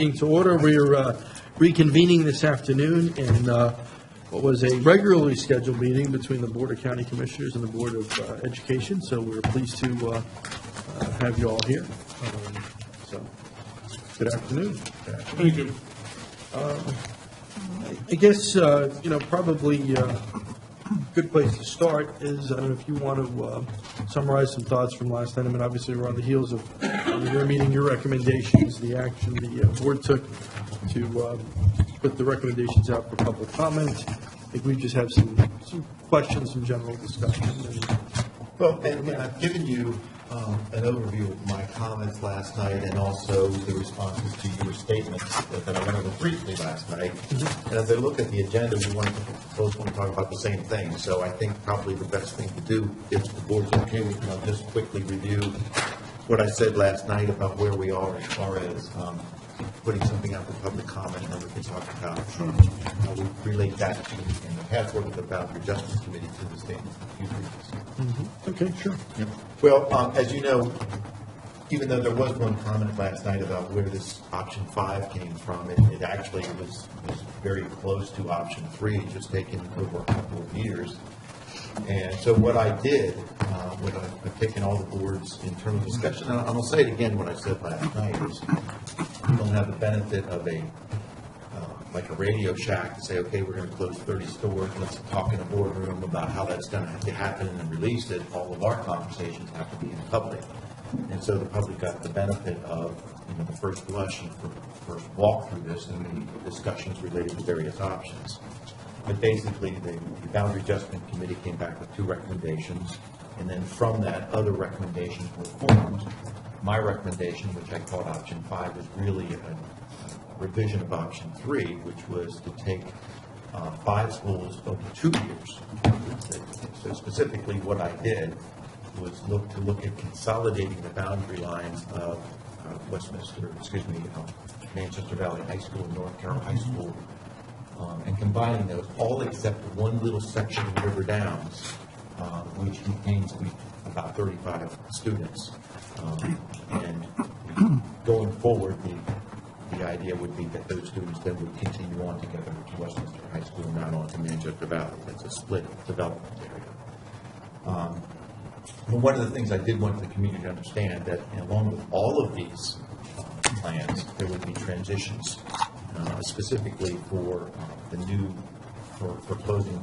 meeting to order. We're reconvening this afternoon in what was a regularly scheduled meeting between the Board of County Commissioners and the Board of Education. So we're pleased to have you all here. So, good afternoon. Thank you. I guess, probably a good place to start is, I don't know if you want to summarize some thoughts from last night. I mean, obviously, we're on the heels of your meeting, your recommendations, the action the board took to put the recommendations out for public comment. I think we just have some questions, some general discussion. Well, and I've given you an overview of my comments last night and also the responses to your statements that I went over briefly last night. And as I look at the agenda, we both want to talk about the same thing. So I think probably the best thing to do, if the board's okay with me, I'll just quickly review what I said last night about where we are as far as putting something out for public comment, and then we can talk about how we relate that to in the past work of the Boundary Justice Committee to the statements that you previously. Okay, sure. Yep. Well, as you know, even though there was one comment last night about where this option 5 came from, it actually was very close to option 3, just taken over a couple of years. And so what I did, I've taken all the board's internal discussion, and I'll say it again what I said last night, is we don't have the benefit of like a Radio Shack to say, okay, we're going to close 30 stores, let's talk in a boardroom about how that's going to happen and release it. All of our conversations have to be in public. And so the public got the benefit of the first blush and first walk through this and the discussions related to various options. But basically, the Boundary Adjustment Committee came back with 2 recommendations, and then from that, other recommendations were formed. My recommendation, which I called option 5, is really a revision of option 3, which was to take 5 schools over 2 years. So specifically, what I did was look at consolidating the boundary lines of Manchester Valley High School and North Carroll High School, and combining those, all except one little section of River Downs, which contains about 35 students. And going forward, the idea would be that those students then would continue on together to Westminster High School and not on to Manchester Valley. That's a split development area. But one of the things I did want the community to understand that along with all of these plans, there would be transitions, specifically for for closing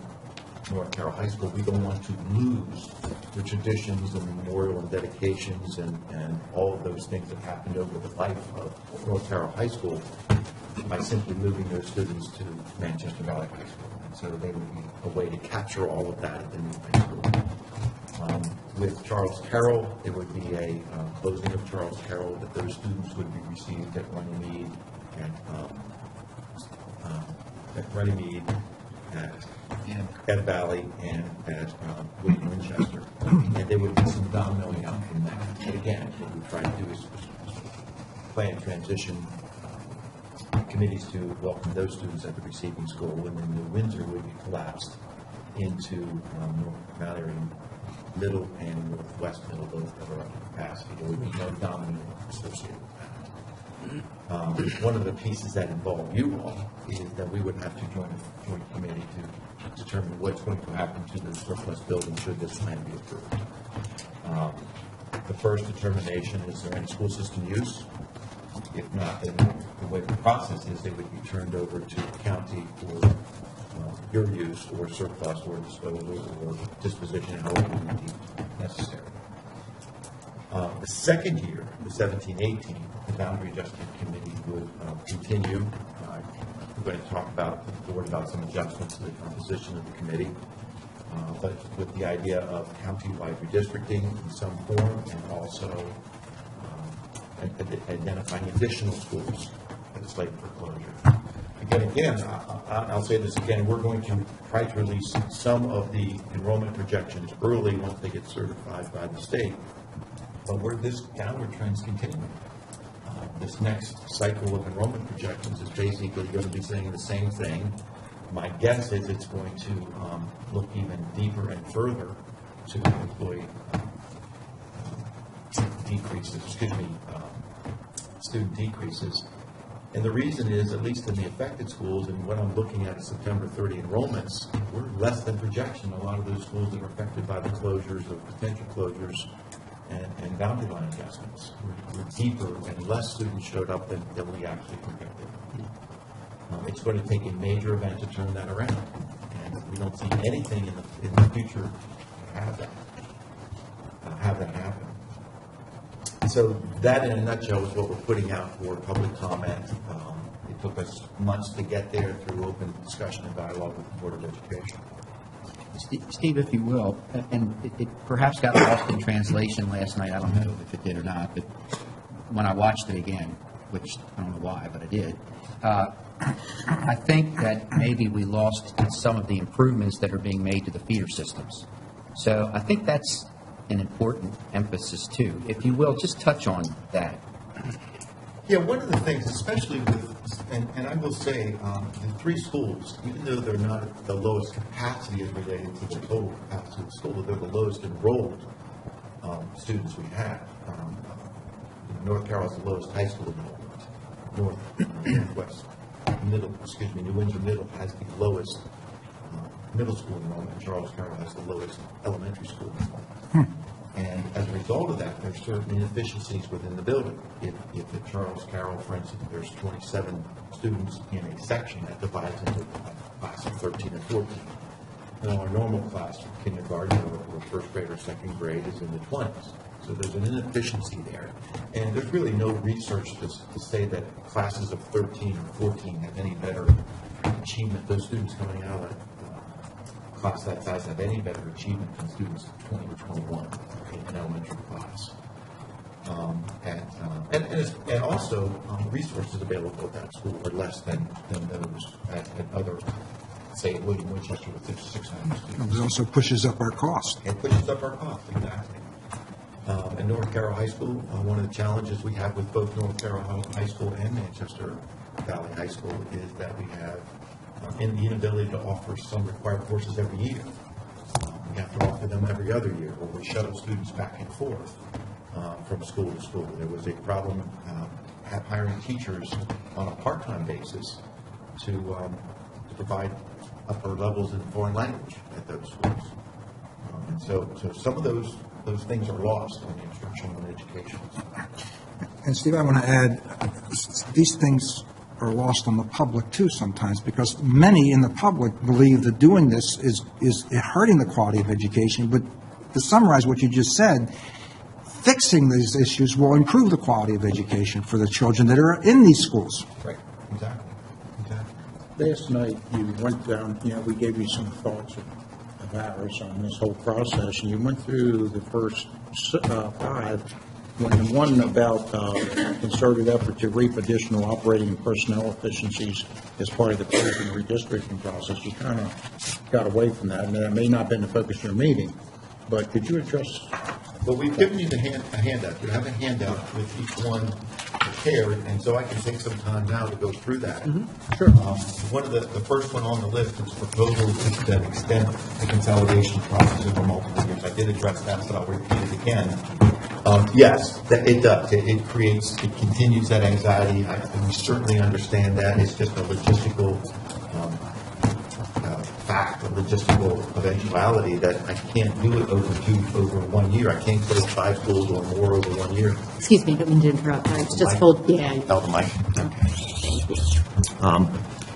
North Carroll High School. We don't want to lose the traditions and memorial and dedications and all of those things that happened over the life of North Carroll High School by simply moving those students to Manchester Valley High School. And so they would be a way to capture all of that at the new high school. With Charles Carroll, there would be a closing of Charles Carroll that those students would be received at Runnymede, at Ed Valley, and at William Winchester. And there would be some dominoing out from that. But again, what we try to do is plan transition committees to welcome those students at the receiving school, and then New Windsor would be collapsed into North Valley Middle and Northwest Middle, both that are up to capacity. There would be no domino associated with that. One of the pieces that involve you all is that we would have to join a joint committee to determine what's going to happen to the surplus building should this plan be approved. The first determination is there any school system use? If not, then the way the process is, they would be turned over to the county for your use or surplus or disposal or disposition, however you deem necessary. The second year, the 17-18, the Boundary Adjustment Committee would continue. We're going to talk about with the board about some adjustments to the composition of the committee, but with the idea of county-wide redistricting in some form, and also identifying additional schools that are slated for closure. Again, I'll say this again, we're going to try to release some of the enrollment projections early once they get certified by the state. But where this downward trend is continuing, this next cycle of enrollment projections is basically going to be saying the same thing. My guess is it's going to look even deeper and further to employee decreases, student decreases And the reason is, at least in the affected schools, and what I'm looking at is September 30 enrollments, we're less than projection. A lot of those schools that are affected by the closures or potential closures and boundary line adjustments. We're deeper and less students showed up than we actually projected. It's going to take a major event to turn that around. And we don't see anything in the future to have that happen. So that, in a nutshell, is what we're putting out for public comment. It took us months to get there through open discussion and dialogue with the Board of Education. Steve, if you will, and it perhaps got lost in translation last night. I don't know if it did or not, but when I watched it again, which I don't know why, but I did, I think that maybe we lost some of the improvements that are being made to the feeder systems. So I think that's an important emphasis too. If you will, just touch on that. Yeah, one of the things, especially with, and I will say, the three schools, even though they're not at the lowest capacity as related to the total capacity of the school, they're the lowest enrolled students we have. North Carroll has the lowest high school enrollment. Northwest New Windsor Middle has the lowest middle school enrollment. Charles Carroll has the lowest elementary school enrollment. And as a result of that, there's certain inefficiencies within the building. If at Charles Carroll, for instance, there's 27 students in a section, that divides into a class of 13 and 14. Now, our normal class for kindergarten or first grade or second grade is in the 20s. So there's an inefficiency there. And there's really no research to say that classes of 13 or 14 have any better achievement. Those students coming out of class that size have any better achievement than students 20 or 21 in an elementary class. And also, resources available at that school are less than those at other, say, at William Winchester with 600 students. It also pushes up our cost. It pushes up our cost, exactly. At North Carroll High School, one of the challenges we have with both North Carroll High School and Manchester Valley High School is that we have the inability to offer some required courses every year. We have to offer them every other year, or we shuttle students back and forth from school to school. There was a problem hiring teachers on a part-time basis to provide upper levels in foreign language at those schools. And so some of those things are lost on the instructional and education side. And Steve, I want to add, these things are lost on the public too sometimes, because many in the public believe that doing this is hurting the quality of education. But to summarize what you just said, fixing these issues will improve the quality of education for the children that are in these schools. Right, exactly. Last night, you went down, we gave you some thoughts of ours on this whole process, and you went through the first 5, and one about concerted effort to reap additional operating and personnel efficiencies as part of the closing and redistricting process. You kind of got away from that, and that may not have been the focus of your meeting, but could you address? Well, we've given you a handout. You have a handout with each one prepared, and so I can take some time now to go through that. Mm-hmm. Sure. One of the first one on the list is proposals that extend the consolidation process over multiple years. I did address that, but I'll repeat it again. Yes, it does. It continues that anxiety. We certainly understand that. It's just a logistical fact, a logistical eventuality that I can't do it over 1 year. I can't close 5 schools or more over 1 year. Excuse me, I don't mean to interrupt. It's just hold, yeah. Oh, the mic. Okay.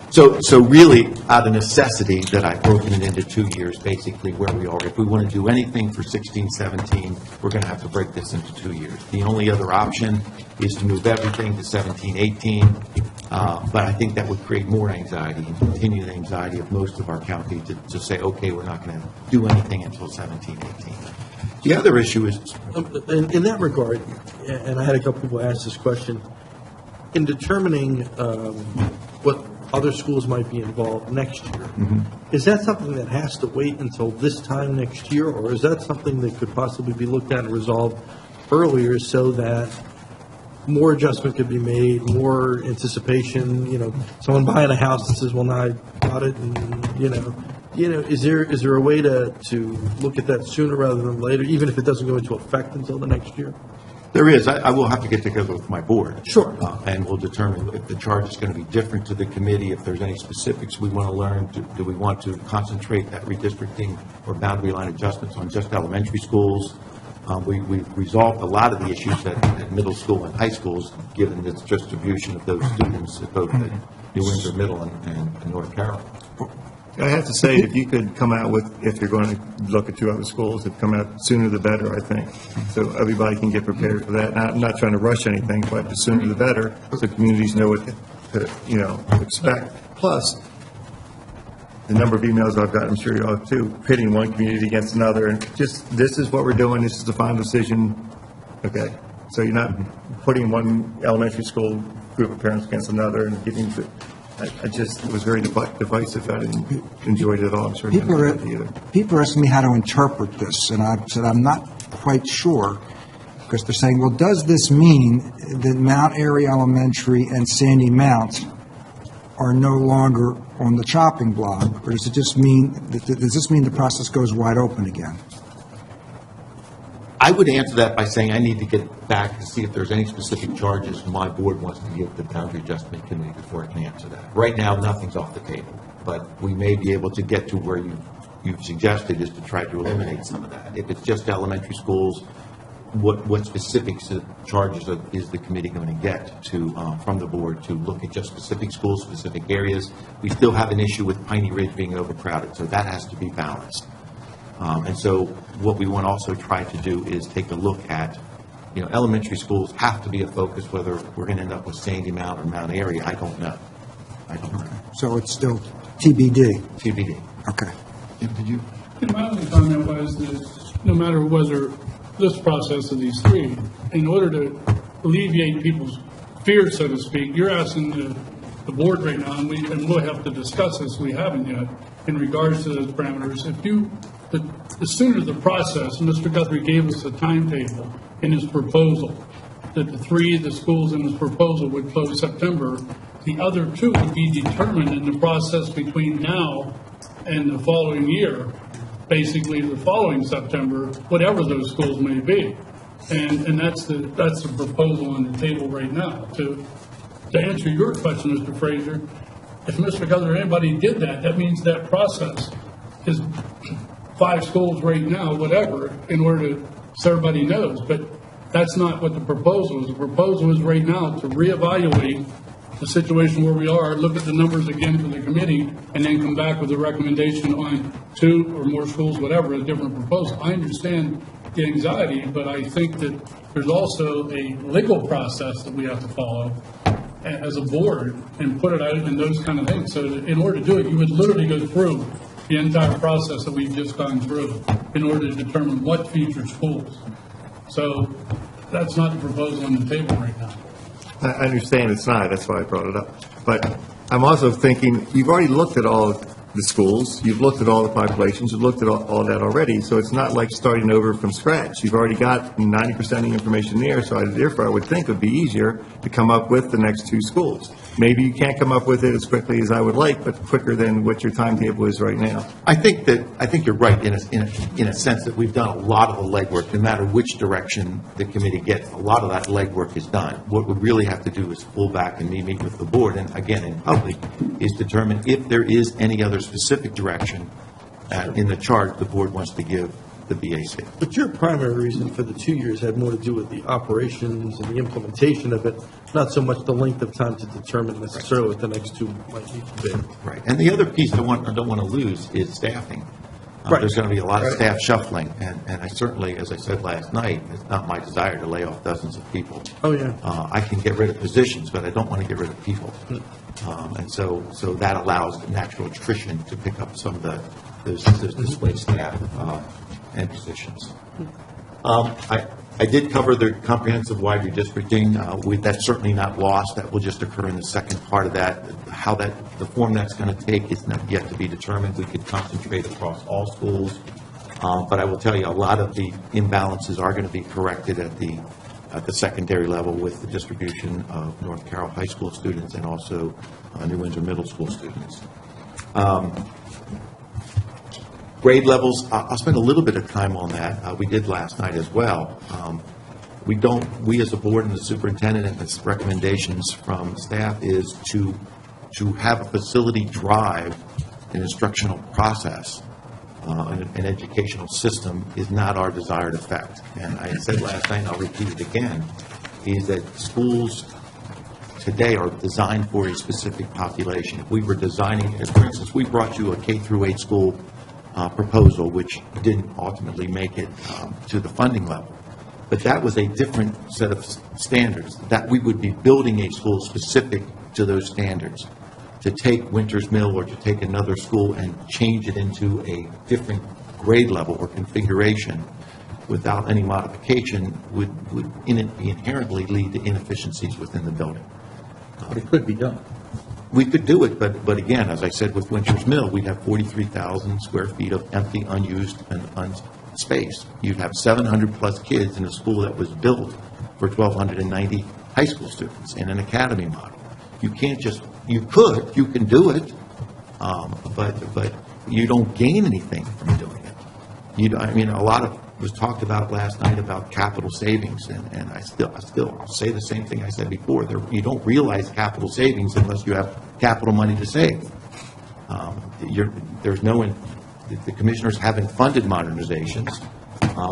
So really, out of necessity, that I've broken it into 2 years, basically where we are. If we want to do anything for 16, 17, we're going to have to break this into 2 years. The only other option is to move everything to 17, 18. But I think that would create more anxiety and continue the anxiety of most of our county to say, okay, we're not going to do anything until 17, 18. The other issue is... In that regard, and I had a couple people ask this question, in determining what other schools might be involved next year, is that something that has to wait until this time next year, or is that something that could possibly be looked at and resolved earlier so that more adjustment could be made, more anticipation, someone buying a house that says, well, now I bought it, and, is there a way to look at that sooner rather than later, even if it doesn't go into effect until the next year? There is. I will have to get together with my board. Sure. And we'll determine if the charge is going to be different to the committee, if there's any specifics we want to learn. Do we want to concentrate that redistricting or boundary line adjustments on just elementary schools? We've resolved a lot of the issues at middle school and high schools, given the distribution of those students at both at New Windsor Middle and North Carroll. I have to say, if you could come out with, if you're going to look at 2 other schools, if come out sooner the better, I think. So everybody can get prepared for that. Now, I'm not trying to rush anything, but the sooner the better, so communities know what to expect. Plus, the number of emails I've gotten, I'm sure you all have too, pitting one community against another, and just, this is what we're doing, this is the final decision, okay? So you're not putting one elementary school group of parents against another and giving, it was very divisive. I didn't enjoy it at all. I'm sure you didn't either. People are asking me how to interpret this, and I said I'm not quite sure, because they're saying, well, does this mean that Mount Airy Elementary and Sandy Mount are no longer on the chopping block, or does it just mean, does this mean the process goes wide open again? I would answer that by saying I need to get back to see if there's any specific charges my board wants to give the Boundary Adjustment Committee before I can answer that. Right now, nothing's off the table, but we may be able to get to where you've suggested, is to try to eliminate some of that. If it's just elementary schools, what specific charges is the committee going to get to from the board to look at just specific schools, specific areas? We still have an issue with Piney Ridge being overcrowded, so that has to be balanced. And so what we want to also try to do is take a look at, elementary schools have to be a focus, whether we're going to end up with Sandy Mount or Mount Airy, I don't know. So it's still TBD? TBD. Okay. Did you? My only comment was that no matter whether this process of these 3, in order to alleviate people's fear, so to speak, you're asking the board right now, and we'll have to discuss this, we haven't yet, in regards to those parameters. The sooner the process, Mr. Guthrie gave us a timetable in his proposal, that the schools in his proposal would close September, the other 2 would be determined in the process between now and the following year, basically the following September, whatever those schools may be. And that's the proposal on the table right now. To answer your question, Mr. Frazier, if Mr. Guthrie or anybody did that, that means that process is 5 schools right now, whatever, in order to, so everybody knows. But that's not what the proposal is. The proposal is right now to reevaluate the situation where we are, look at the numbers again for the committee, and then come back with a recommendation on 2 or more schools, whatever, a different proposal. I understand the anxiety, but I think that there's also a legal process that we have to follow as a board and put it out and those kind of things. So that in order to do it, you would literally go through the entire process that we've just gone through in order to determine what future schools. So that's not the proposal on the table right now. I understand it's not, that's why I brought it up. But I'm also thinking, you've already looked at all the schools, you've looked at all the populations, you've looked at all that already, so it's not like starting over from scratch. You've already got 90% of the information there, so therefore I would think it would be easier to come up with the next 2 schools. Maybe you can't come up with it as quickly as I would like, but quicker than what your timetable is right now. I think you're right in a sense that we've done a lot of the legwork. No matter which direction the committee gets, a lot of that legwork is done. What we really have to do is pull back and meet with the board, and again, in public, is determine if there is any other specific direction in the chart the board wants to give the BAC. But your primary reason for the 2 years had more to do with the operations and the implementation of it, not so much the length of time to determine necessarily what the next 2 might need to be. Right. And the other piece I don't want to lose is staffing. Right. There's going to be a lot of staff shuffling, and I certainly, as I said last night, it's not my desire to lay off dozens of people. Oh, yeah. I can get rid of positions, but I don't want to get rid of people. And so that allows natural attrition to pick up some of those displaced staff and positions. I did cover the comprehensive wide redistricting. That's certainly not lost. That will just occur in the second part of that. How the form that's going to take is not yet to be determined. We could concentrate across all schools. But I will tell you, a lot of the imbalances are going to be corrected at the secondary level with the distribution of North Carroll High School students and also New Windsor Middle School students. Grade levels, I'll spend a little bit of time on that. We did last night as well. we as a board and the superintendent and its recommendations from staff is to have a facility drive an instructional process, an educational system is not our desired effect. And I said last night, and I'll repeat it again, is that schools today are designed for a specific population. If we were designing, for instance, we brought you a K through 8 school proposal, which didn't ultimately make it to the funding level. But that was a different set of standards, that we would be building a school specific to those standards. To take Winters Mill or to take another school and change it into a different grade level or configuration without any modification would inherently lead to inefficiencies within the building. But it could be done. We could do it, but again, as I said with Winters Mill, we'd have 43,000 square feet of empty, unused, and space. You'd have 700-plus kids in a school that was built for 1,290 high school students in an academy model. You can't just, you can do it, but you don't gain anything from doing it. I mean, a lot of was talked about last night about capital savings, and I'll say the same thing I said before. You don't realize capital savings unless you have capital money to save. The commissioners haven't funded modernizations.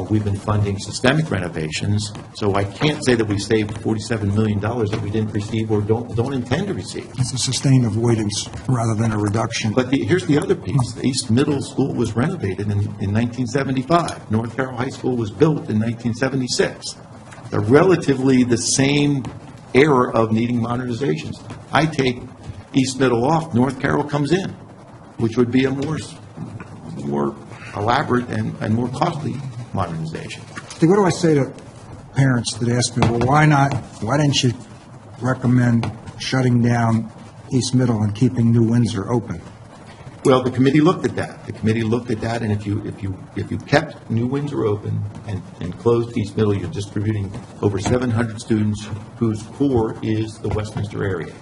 We've been funding systemic renovations, so I can't say that we saved $47 million that we didn't receive or don't intend to receive. It's a sustained avoidance rather than a reduction. But here's the other piece. The East Middle School was renovated in 1975. North Carroll High School was built in 1976. They're relatively the same era of needing modernizations. I take East Middle off, North Carroll comes in, which would be a more elaborate and more costly modernization. What do I say to parents that ask me, well, why didn't you recommend shutting down East Middle and keeping New Windsor open? Well, the committee looked at that. And if you kept New Windsor open and closed East Middle, you're distributing over 700 students whose core is the Westminster area.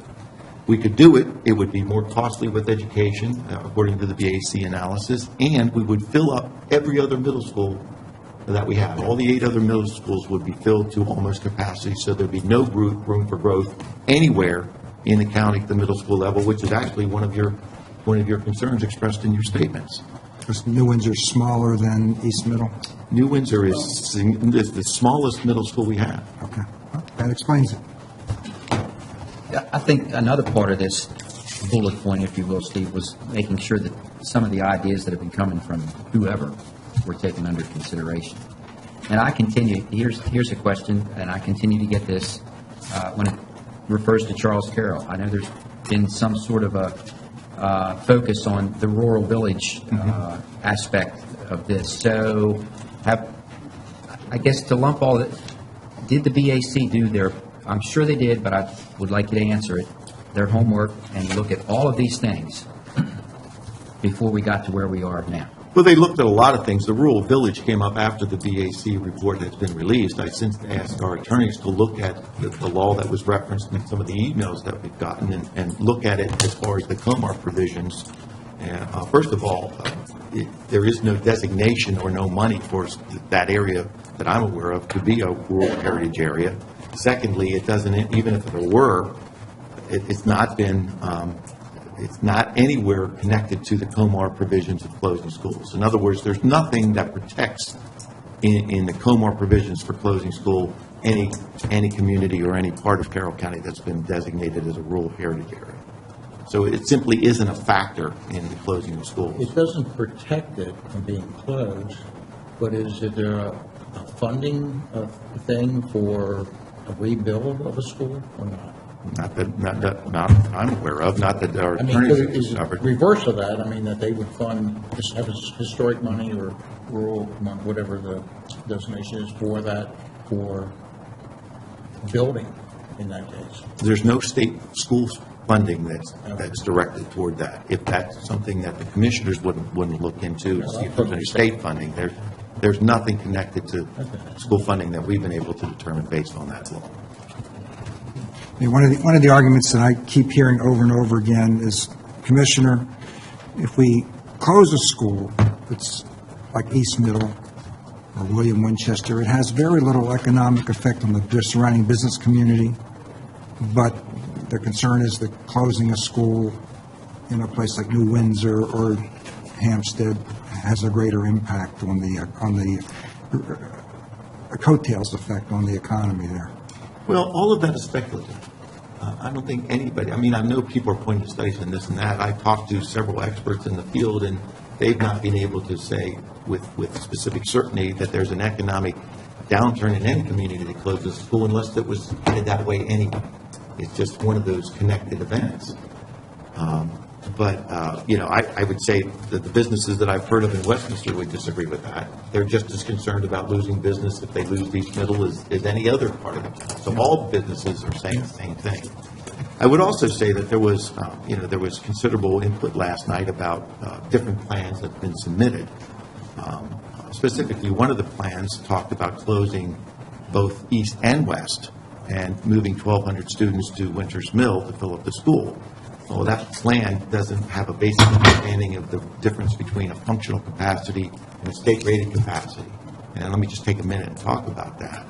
We could do it. It would be more costly with education, according to the BAC analysis, and we would fill up every other middle school that we have. All the 8 other middle schools would be filled to almost capacity, so there'd be no room for growth anywhere in the county at the middle school level, which is actually one of your concerns expressed in your statements. Because New Windsor's smaller than East Middle? New Windsor is the smallest middle school we have. Okay. Well, that explains it. I think another part of this bullet point, if you will, Steve, was making sure that some of the ideas that have been coming from whoever were taken under consideration. And I continue, here's a question, and I continue to get this when it refers to Charles Carroll. I know there's been some sort of a focus on the rural village aspect of this. So I guess to lump all that, did the BAC do their, I'm sure they did, but I would like you to answer it, their homework and look at all of these things before we got to where we are now? Well, they looked at a lot of things. The rural village came up after the BAC report has been released. I since asked our attorneys to look at the law that was referenced in some of the emails that we've gotten and look at it as far as the COMAR provisions. First of all, there is no designation or no money for that area that I'm aware of to be a rural heritage area. Secondly, it doesn't, even if there were, it's not been, it's not anywhere connected to the COMAR provisions of closing schools. In other words, there's nothing that protects in the COMAR provisions for closing school any community or any part of Carroll County that's been designated as a rural heritage area. So it simply isn't a factor in the closing of schools. It doesn't protect it from being closed, but is there a funding thing for a rebuild of a school or not? Not I'm aware of, not that our I mean, attorneys have is discovered. reverse of that, I mean, that they would fund, have historic money or rural, whatever the designation is for that, for building in that case. There's no state school funding that's directed toward that. If that's something that the commissioners wouldn't look into, see if there's any state funding, there's nothing connected to school funding that we've been able to determine based on that law. I mean, one of the arguments that I keep hearing over and over again is, Commissioner, if we close a school that's like East Middle, or William Winchester. It has very little economic effect on the surrounding business community, but the concern is that closing a school in a place like New Windsor or Hampstead has a greater impact on the coattails effect on the economy there. Well, all of that is speculative. I don't think anybody, I mean, I know people are pointing to studies and this and that. I've talked to several experts in the field, and they've not been able to say with specific certainty that there's an economic downturn in any community that closes a school unless it was headed that way anyway. It's just one of those connected events. I would say that the businesses that I've heard of in Westminster would disagree with that. They're just as concerned about losing business if they lose East Middle as any other part of the town. So all businesses are saying the same thing. I would also say that there was considerable input last night about different plans that have been submitted. Specifically, one of the plans talked about closing both East and West and moving 1,200 students to Winters Mill to fill up the school. Well, that plan doesn't have a basic understanding of the difference between a functional capacity and a state-rated capacity. And let me just take a minute and talk about that.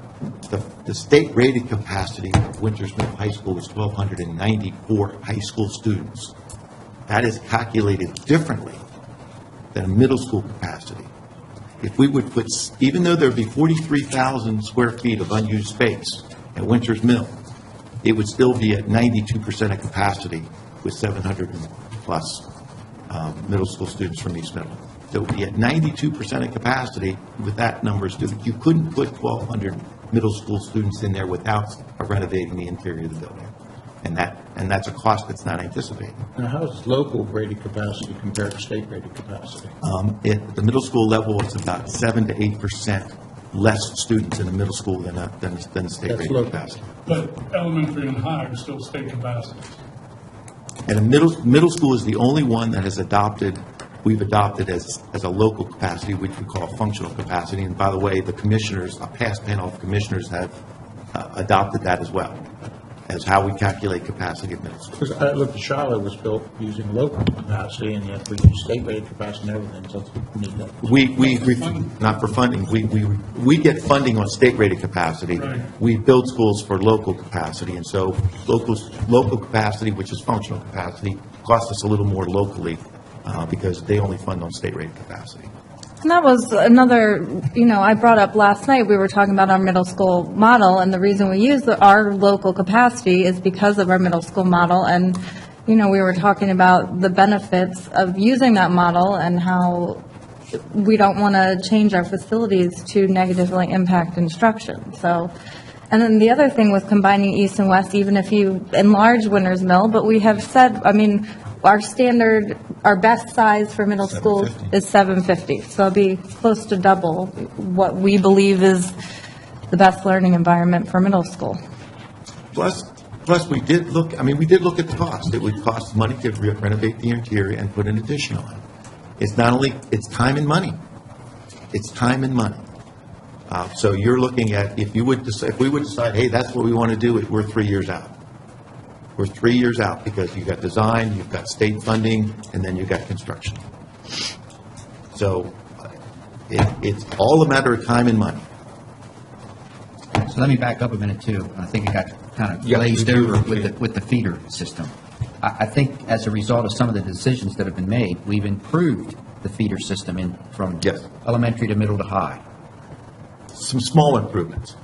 The state-rated capacity of Winters Mill High School is 1,294 high school students. That is calculated differently than a middle school capacity. If we would put, even though there would be 43,000 square feet of unused space at Winters Mill, it would still be at 92% of capacity with 700 plus middle school students from East Middle. So it would be at 92% of capacity with that number of students. You couldn't put 1,200 middle school students in there without renovating the interior of the building. And that's a cost that's not anticipated. Now, how is local rated capacity compared to state rated capacity? At the middle school level, it's about 7 to 8% less students in the middle school than the state rated capacity. But elementary and high are still state capacity. And a middle school is the only one that we've adopted as a local capacity, which we call functional capacity. And by the way, the commissioners, a past panel of commissioners have adopted that as well, as how we calculate capacity at middle school. Because I looked at Charlotte was built using local capacity, and yet we use state rated capacity and everything, so we need that. We not for funding, we get funding on state rated capacity. Right. We build schools for local capacity, and so local capacity, which is functional capacity, costs us a little more locally because they only fund on state rated capacity. And that was another, I brought up last night, we were talking about our middle school model, and the reason we use our local capacity is because of our middle school model, and, we were talking about the benefits of using that model and how we don't want to change our facilities to negatively impact instruction, so. And then the other thing with combining East and West, even if you enlarge Winters Mill, but we have said, our best size for middle school is 750. So it'll be close to double what we believe is the best learning environment for middle school. Plus we did look at the cost. It would cost money to renovate the interior and put an addition on. It's not only, it's time and money. It's time and money. So you're looking at, if we would decide, hey, that's what we want to do, we're 3 years out. We're 3 years out because you've got design, you've got state funding, and then you've got construction. So it's all a matter of time and money. So let me back up a minute, too. I think it got kind of glazed over with the feeder system. I think as a result of some of the decisions that have been made, we've improved the feeder system from elementary to middle to high. Some small improvements.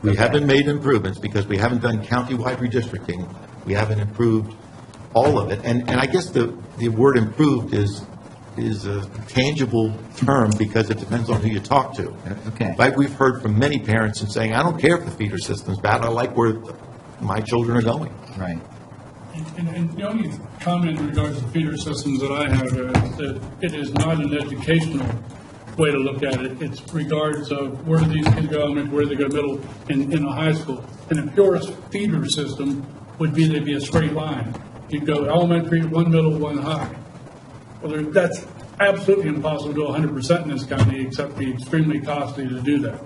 We haven't made improvements because we haven't done county-wide redistricting. We haven't improved all of it. And I guess the word improved is a tangible term because it depends on who you talk to. Okay. Right? We've heard from many parents and saying, I don't care if the feeder system's bad. I like where my children are going. Right. And the only comment in regards to feeder systems that I have is that it is not an educational way to look at it. It's regards of where do these kids go elementary, where they go middle, in a high school. And the purest feeder system would be they'd be a straight line. You'd go elementary, one middle, one high. Well, that's absolutely impossible to do 100% in this county, except be extremely costly to do that.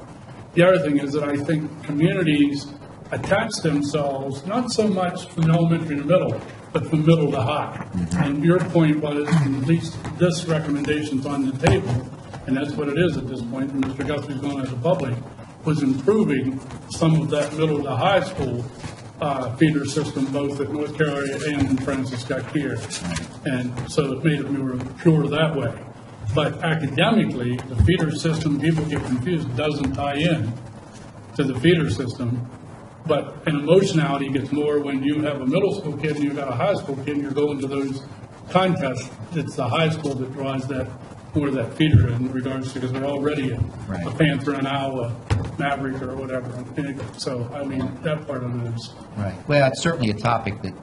The other thing is that I think communities attach themselves not so much from elementary to middle, but from middle to high. And your point was, at least this recommendation's on the table, And that's what it is at this point, and Mr. Guthrie's going as a public, was improving some of that middle to high school feeder system, both at North Carolina and in Francis Scott Key. And so it made it more pure that way. But academically, the feeder system, people get confused, doesn't tie in to the feeder system. But an emotionality gets more when you have a middle school kid and you've got a high school kid and you're going to those contests. It's the high school that drives that, more of that feeder in regards to, because they're already a Panther, an Owl, a Maverick or whatever. So, I mean, that part of it is. Right. Well, it's certainly a topic that,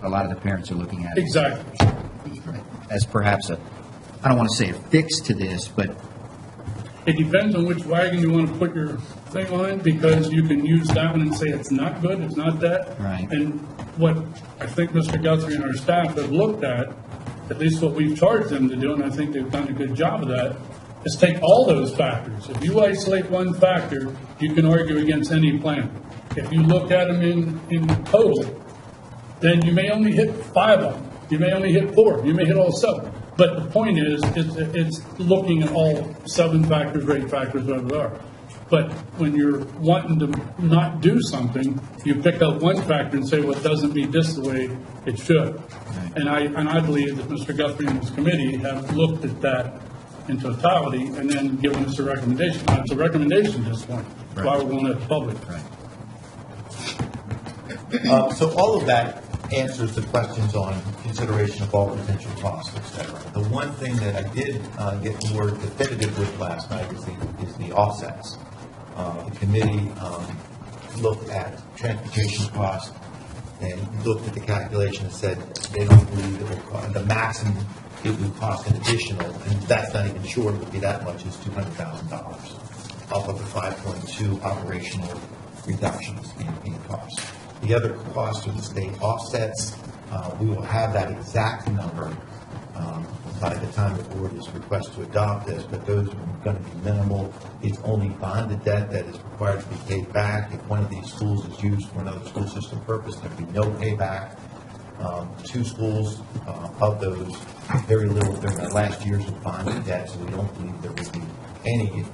a lot of the parents are looking at. Exactly. As perhaps I don't want to say a fix to this, but It depends on which wagon you want to put your thing on, because you can use that one and say it's not good, it's not that. Right. And what I think Mr. Guthrie and our staff have looked at least what we've charged them to do, and I think they've done a good job of that, is take all those factors. If you isolate one factor, you can argue against any plan. If you look at them in total, then you may only hit 5 of them. You may only hit 4. You may hit all 7. But the point is, it's looking at all 7 factors, or 8 factors, whatever they are. But when you're wanting to not do something, you pick up one factor and say, well, it doesn't meet this the way it should. And I believe that Mr. Guthrie and his committee have looked at that in totality and then given us a recommendation. Now, it's a recommendation at this point. That's why we're going to the public. So all of that answers the questions on consideration of all potential costs, et cetera. The one thing that I did get more definitive with last night is the offsets. The committee looked at transportation costs and looked at the calculation and said they don't believe it will cost, the maximum it would cost an additional, and that's not even sure it would be that much, is $200,000 off of the 5.2 operational reductions in costs. The other costs are the state offsets. We will have that exact number by the time the board is requested to adopt this, but those are going to be minimal. It's only bonded debt that is required to be paid back. If one of these schools is used for another school system purpose, there will be no payback. 2 schools of those, very little during the last years of bonded debt, so we don't believe there will be any,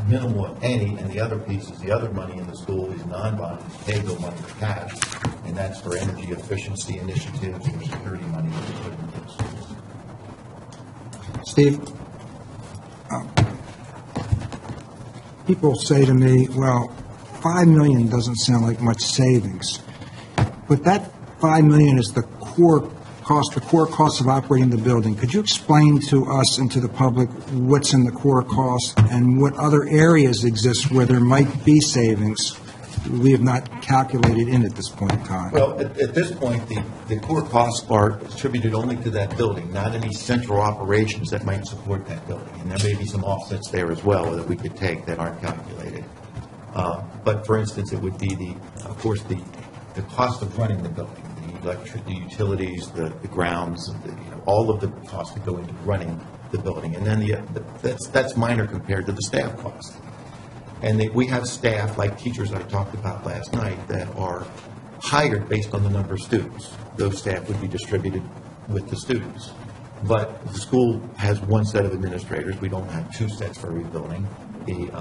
minimal of any, and the other piece is the other money in the school is non-bonded, pay-go money for cash, and that's for energy efficiency initiatives or security money that we put into the schools. Steve, people say to me, well, $5 million doesn't sound like much savings, but that $5 million is the core cost of operating the building. Could you explain to us and to the public what's in the core cost and what other areas exist where there might be savings we have not calculated in at this point in time? Well, at this point, the core costs are attributed only to that building, not any central operations that might support that building. And there may be some offsets there as well that we could take that aren't calculated. But for instance, it would be of course, the cost of running the building, the utilities, the grounds, all of the costs that go into running the building. And then that's minor compared to the staff costs. And we have staff, like teachers I talked about last night, that are hired based on the number of students. Those staff would be distributed with the students. But the school has one set of administrators. We don't have 2 sets for every building. The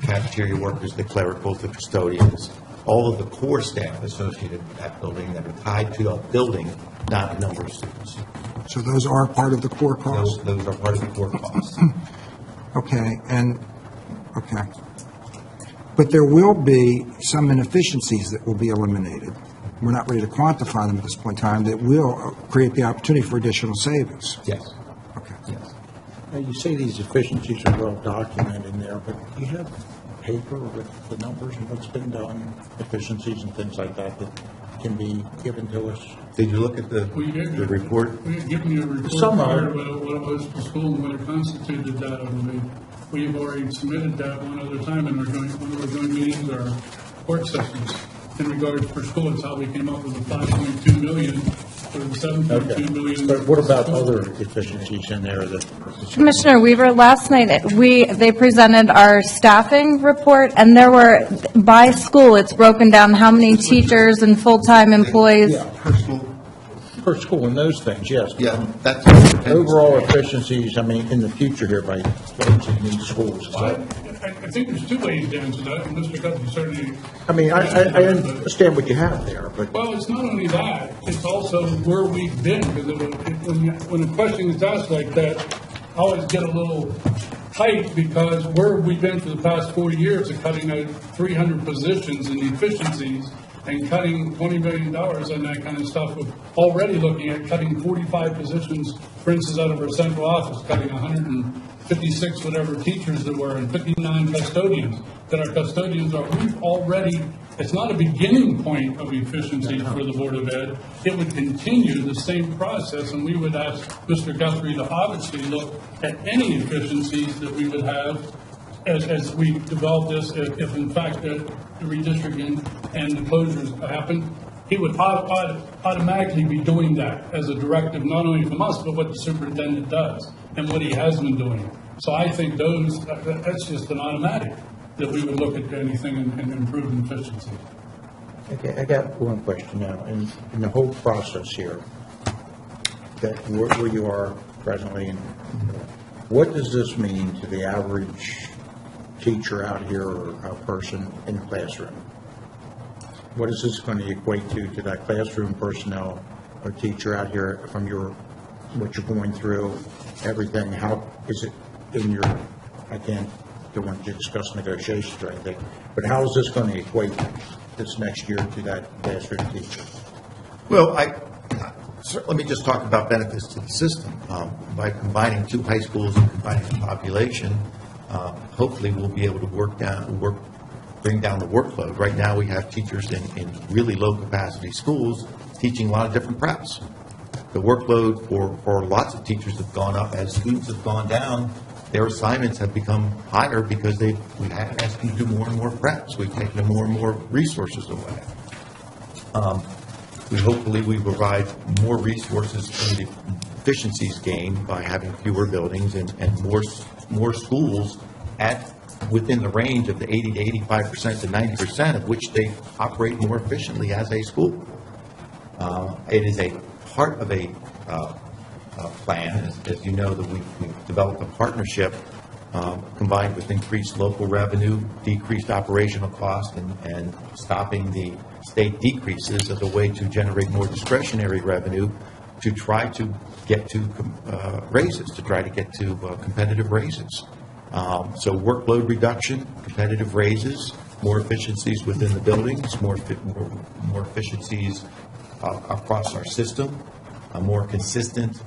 cafeteria workers, the clericals, the custodians, all of the core staff associated with that building that are tied to a building, not a number of students. So those are part of the core costs? Those are part of the core costs. Okay. But there will be some inefficiencies that will be eliminated. We're not ready to quantify them at this point in time, that will create the opportunity for additional savings. Yes. Okay. Yes. Now, you say these efficiencies are well documented in there, but do you have paper with the numbers and what's been done, efficiencies and things like that can be given to us? Did you look at the report? We had given you a report prior to what it was for school and what it constituted that, I believe. We've already submitted that one other time in one of our joint meetings, our work sessions, in regards for school. It's how we came up with the 5.2 million or the 7.2 million. But what about other efficiencies in there that? Commissioner Weaver, last night, they presented our staffing report, and there were, by school, it's broken down how many teachers and full-time employees. Yeah, per per school and those things, yes. Yeah, that's. Overall efficiencies, I mean, in the future here by closing these schools. is I that- think there's two ways to answer that, and Mr. Guthrie certainly. I mean, I understand what you have there, but Well, it's not only that, it's also where we've been, because when a question is asked like that, I always get a little tight, because where have we been for the past 4 years of cutting out 300 positions and efficiencies and cutting $20 million and that kind of stuff, with already looking at cutting 45 positions, for instance, out of our central office, cutting 156 whatever teachers there were, and 59 custodians, that our custodians are, we've already, it's not a beginning point of efficiency for the Board of Ed. It would continue the same process, and we would ask Mr. Guthrie to obviously look at any efficiencies that we would have as we develop this, if in fact the redistricting and the closures happen. He would automatically be doing that as a directive, not only from us, but what the superintendent does and what he has been doing. So I think that's just an automatic, that we would look at anything and improve efficiency. okay, I got one question now. In the whole process here, that where you are presently, and what does this mean to the average teacher out here or a person in the classroom? What is this going to equate to that classroom personnel or teacher out here from what you're going through, everything? How is it in your, I don't want to discuss negotiations or anything, but how is this going to equate this next year to that classroom teacher? Well, let me just talk about benefits to the system. By combining two high schools and combining the population, hopefully we'll be able to bring down the workload. Right now, we have teachers in really low-capacity schools teaching a lot of different preps. The workload for lots of teachers have gone up. As students have gone down, their assignments have become higher because we have asked them to do more and more preps. We've taken more and more resources away. We provide more resources in the efficiencies gained by having fewer buildings and more schools within the range of the 80 to 85% to 90% of which they operate more efficiently as a school. It is a part of a plan, as you know, that we've developed a partnership combined with increased local revenue, decreased operational cost, and stopping the state decreases as a way to generate more discretionary revenue to try to get to raises, to try to get to competitive raises. So workload reduction, competitive raises, more efficiencies within the buildings, more efficiencies across our system, more consistent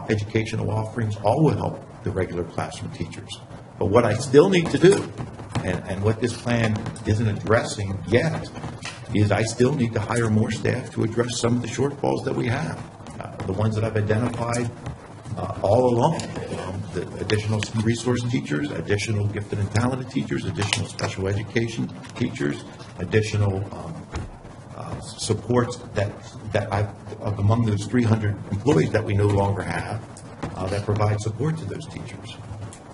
educational offerings, all will help the regular classroom teachers. But what I still need to do, and what this plan isn't addressing yet, is I still need to hire more staff to address some of the shortfalls that we have. The ones that I've identified all along, the additional resource teachers, additional gifted and talented teachers, additional special education teachers, additional supports that I've, among those 300 employees that we no longer have, that provide support to those teachers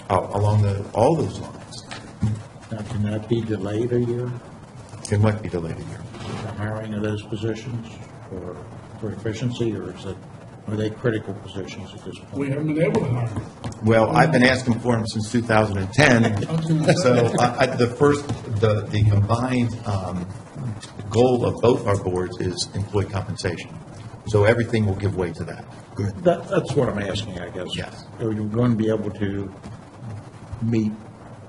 along all those lines. Now, can that be delayed a year, It might be delayed a year. the hiring of those positions for efficiency, or are they critical positions at this point? We haven't been able to hire them. Well, I've been asking for them since 2010, so the combined goal of both our boards is employee compensation. So everything will give way to that. That's what I'm asking, I guess. Yes. Are you going to be able to meet,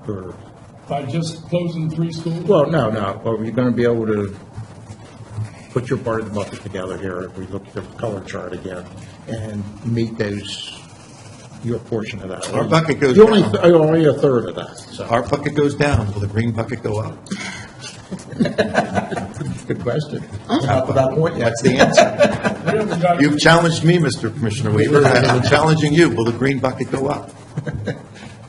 or, By just closing 3 schools? well, no, are you going to be able to put your part of the bucket together here, if we look at the color chart again, and meet your portion of that? Our bucket goes You're down. only a third of that, so. Our bucket goes down, will the green bucket go up? Good question. Not to that point yet. That's the answer. You've challenged me, Mr. Commissioner Weaver, and I'm challenging you. Will the green bucket go up?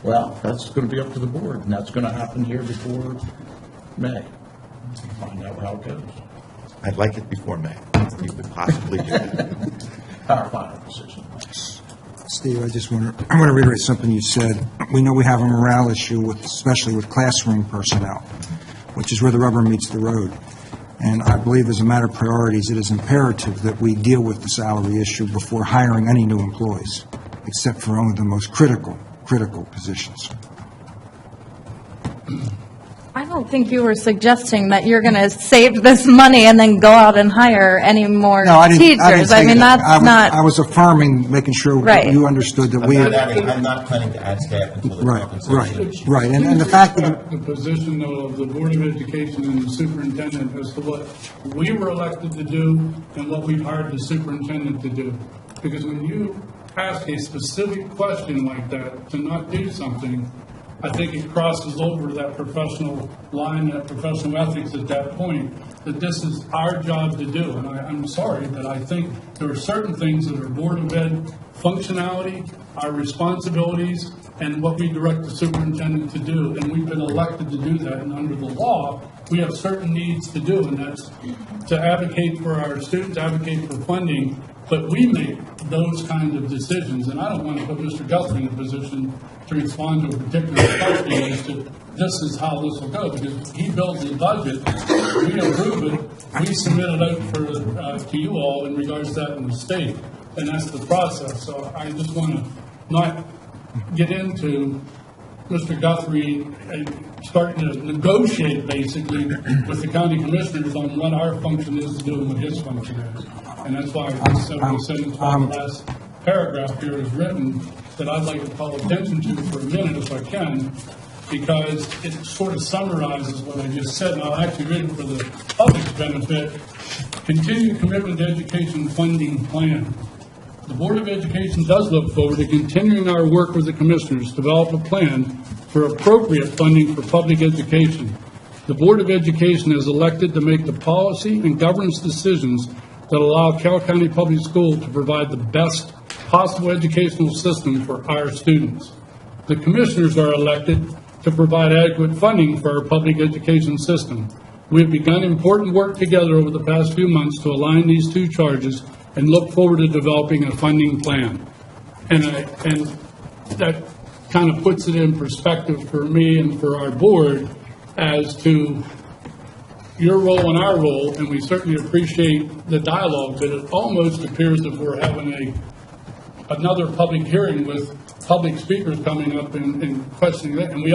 Well, that's going to be up to the board, and that's going to happen here before May. Find out how it goes. I'd like it before May. You could possibly do that. Our final decision. Steve, I want to reiterate something you said. We know we have a morale issue, especially with classroom personnel, which is where the rubber meets the road. And I believe as a matter of priorities, it is imperative that we deal with the salary issue before hiring any new employees, except for only the most critical positions. I don't think you were suggesting that you're going to save this money and then go out and hire any more No, I didn't teachers. I say mean, that. that's not, I was affirming, making sure Right. you understood that we... I'm not planning to add staff until the Right, compensation issue. right. And the fact that... The position though of the Board of Education and the superintendent as to what we were elected to do and what we've hired the superintendent to do. Because when you ask a specific question like that, to not do something, I think it crosses over that professional line, that professional ethics at that point, that this is our job to do. And I'm sorry, but I think there are certain things that are Board of Ed functionality, our responsibilities, and what we direct the superintendent to do. And we've been elected to do that. And under the law, we have certain needs to do, and that's to advocate for our students, advocate for funding, but we make those kinds of decisions. And I don't want to put Mr. Guthrie in a position to respond to a particular question as to this is how this will go, because he builds the budget, we approve it, we submit it out to you all in regards to that in the state, and that's the process. So I just want to not get into Mr. Guthrie starting to negotiate basically with the county commissioners on what our function is to do and what his function is. And that's why this sentence on the last paragraph here is written that I'd like to call attention to for a minute if I can, because it sort of summarizes what I just said, and I'll actually read it for the public's benefit. Continued commitment to education funding plan. The Board of Education does look forward to continuing our work with the commissioners to develop a plan for appropriate funding for public education. The Board of Education is elected to make the policy and governance decisions that allow Carroll County Public Schools to provide the best possible educational system for our students. The commissioners are elected to provide adequate funding for our public education system. We have begun important work together over the past few months to align these two charges and look forward to developing a funding plan. And that kind of puts it in perspective for me and for our board as to your role and our role, and we certainly appreciate the dialogue, but it almost appears that we're having another public hearing with public speakers coming up and questioning that. And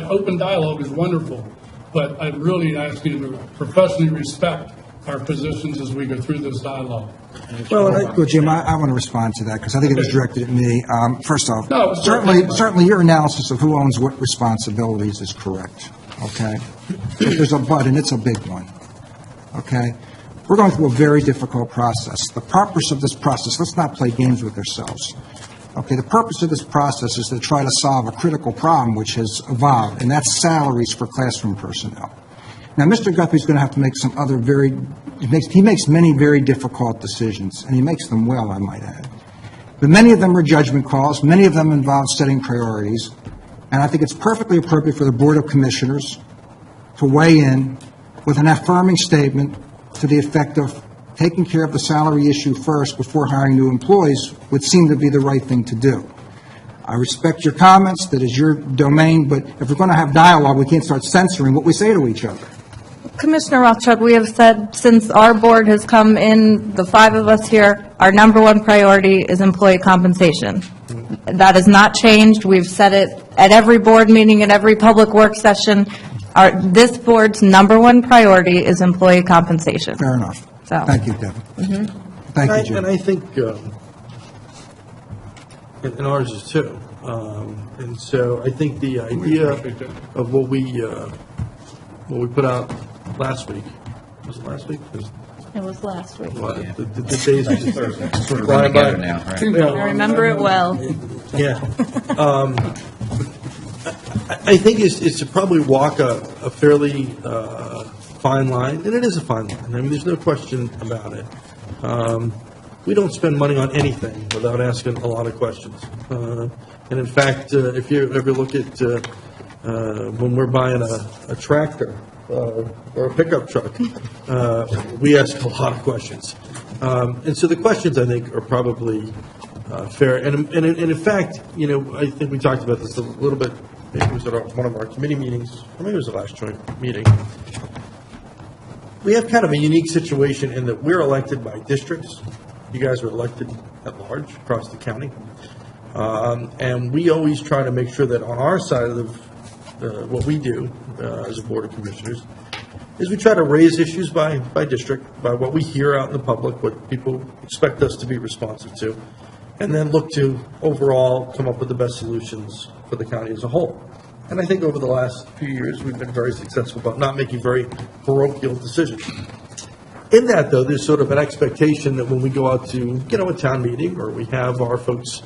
open dialogue is wonderful, but I really ask you to professionally respect our positions as we go through this dialogue. Well, Jim, I want to respond to that because I think it was directed at me. First off, No, certainly your analysis of who owns what responsibilities is correct, okay? But there's a but, and it's a big one, okay? We're going through a very difficult process. The purpose of this process, let's not play games with ourselves, okay? The purpose of this process is to try to solve a critical problem which has evolved, and that's salaries for classroom personnel. Now, Mr. Guthrie's going to have to make some other he makes many very difficult decisions, and he makes them well, I might add. But many of them are judgment calls. Many of them involve setting priorities. And I think it's perfectly appropriate for the Board of Commissioners to weigh in with an affirming statement to the effect of taking care of the salary issue first before hiring new employees would seem to be the right thing to do. I respect your comments. That is your domain. But if we're going to have dialogue, we can't start censoring what we say to each other. Commissioner Rothschild, we have said since our board has come in, the five of us here, our number one priority is employee compensation. That has not changed. We've said it at every board meeting, at every public work session. This board's number one priority is employee compensation. Fair enough. So. Thank you, Devin. Thank you, Jim. And I think, and ours is too. And so I think the idea of what we put out last week, was it last week? It was last week. The days are just Sort of run together now, right? I remember it well. Yeah. I think it's to probably walk a fairly fine line, and it is a fine line. I mean, there's no question about it. We don't spend money on anything without asking a lot of questions. And in fact, if you ever look at when we're buying a tractor or a pickup truck, we ask a lot of questions. And so the questions, I think, are probably fair. And in fact, I think we talked about this a little bit. Maybe it was at one of our committee meetings, or maybe it was the last joint meeting. we have kind of a unique situation in that we're elected by districts. You guys are elected at large across the county. And we always try to make sure that on our side of what we do as a Board of Commissioners is we try to raise issues by district, by what we hear out in the public, what people expect us to be responsive to, and then look to overall come up with the best solutions for the county as a whole. And I think over the last few years, we've been very successful about not making very parochial decisions. In that, though, there's sort of an expectation that when we go out to, a town meeting, or we have our folks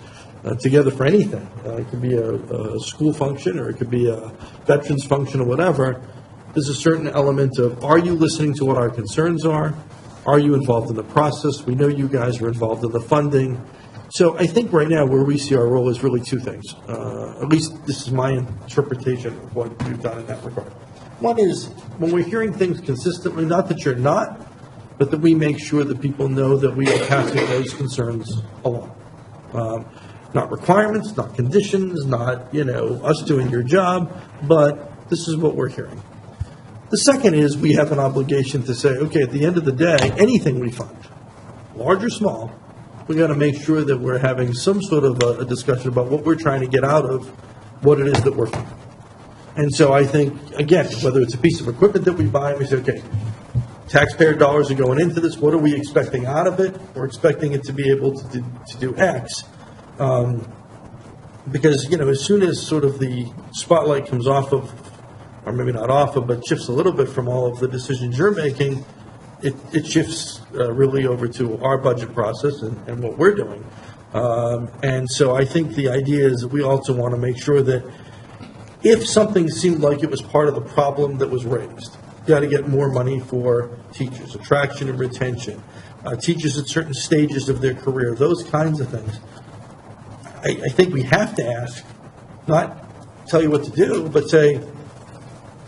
together for anything, it could be a school function, or it could be a veterans function, or whatever, there's a certain element of, are you listening to what our concerns are? Are you involved in the process? We know you guys are involved in the funding. So I think right now where we see our role is really two things. At least this is my interpretation of what we've done in that regard. One is when we're hearing things consistently, not that you're not, but that we make sure that people know that we are passing those concerns along. Not requirements, not conditions, not, us doing your job, but this is what we're hearing. The second is we have an obligation to say, okay, at the end of the day, anything we fund, large or small, we got to make sure that we're having some sort of a discussion about what we're trying to get out of what it is that we're funding. And so I think, again, whether it's a piece of equipment that we buy, we say, okay, taxpayer dollars are going into this. What are we expecting out of it? We're expecting it to be able to do X. Because, as soon as sort of the spotlight comes off of, or maybe not off of, but shifts a little bit from all of the decisions you're making, it shifts really over to our budget process and what we're doing. And so I think the idea is that we also want to make sure that if something seemed like it was part of the problem that was raised, you got to get more money for teachers, attraction and retention, teachers at certain stages of their career, those kinds of things. I think we have to ask, not tell you what to do, but say,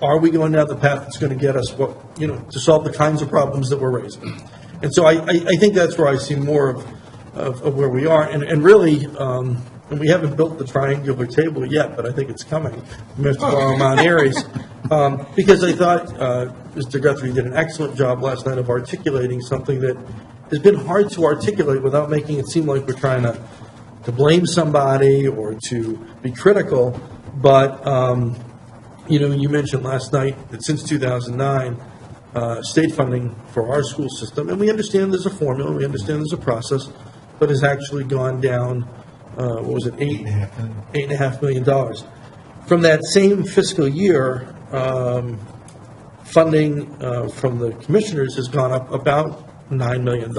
are we going down the path that's going to get us to solve the kinds of problems that we're raising? And so I think that's where I see more of where we are. And really, and we haven't built the triangular table yet, but I think it's coming. We have to borrow Mount Airy's. Because I thought Mr. Guthrie did an excellent job last night of articulating something that has been hard to articulate without making it seem like we're trying to blame somebody or to be critical. But you mentioned last night that since 2009, state funding for our school system, and we understand there's a formula, we understand there's a process, but has actually gone down, $8.5 million. From that same fiscal year, funding from the commissioners has gone up about $9 million.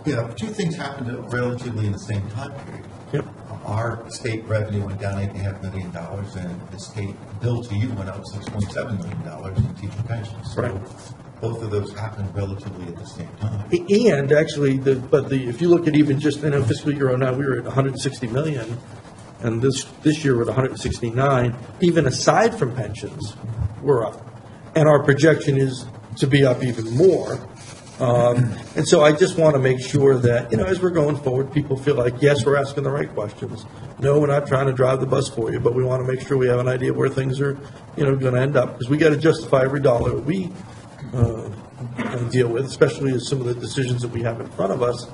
Yeah, but two things happened relatively in the same time period. Yep. Our state revenue went down $8.5 million, and the state bill to you went up $6.7 million in teacher pensions. So right. Both of those happened relatively at the same time. And actually, if you look at even just in fiscal year 09, we were at 160 million, and this year we're at 169. Even aside from pensions, we're up, and our projection is to be up even more. And so I just want to make sure that, as we're going forward, people feel like, yes, we're asking the right questions. No, we're not trying to drive the bus for you, but we want to make sure we have an idea where things are, going to end up. Because we got to justify every dollar that we deal with, especially as some of the decisions that we have in front of us.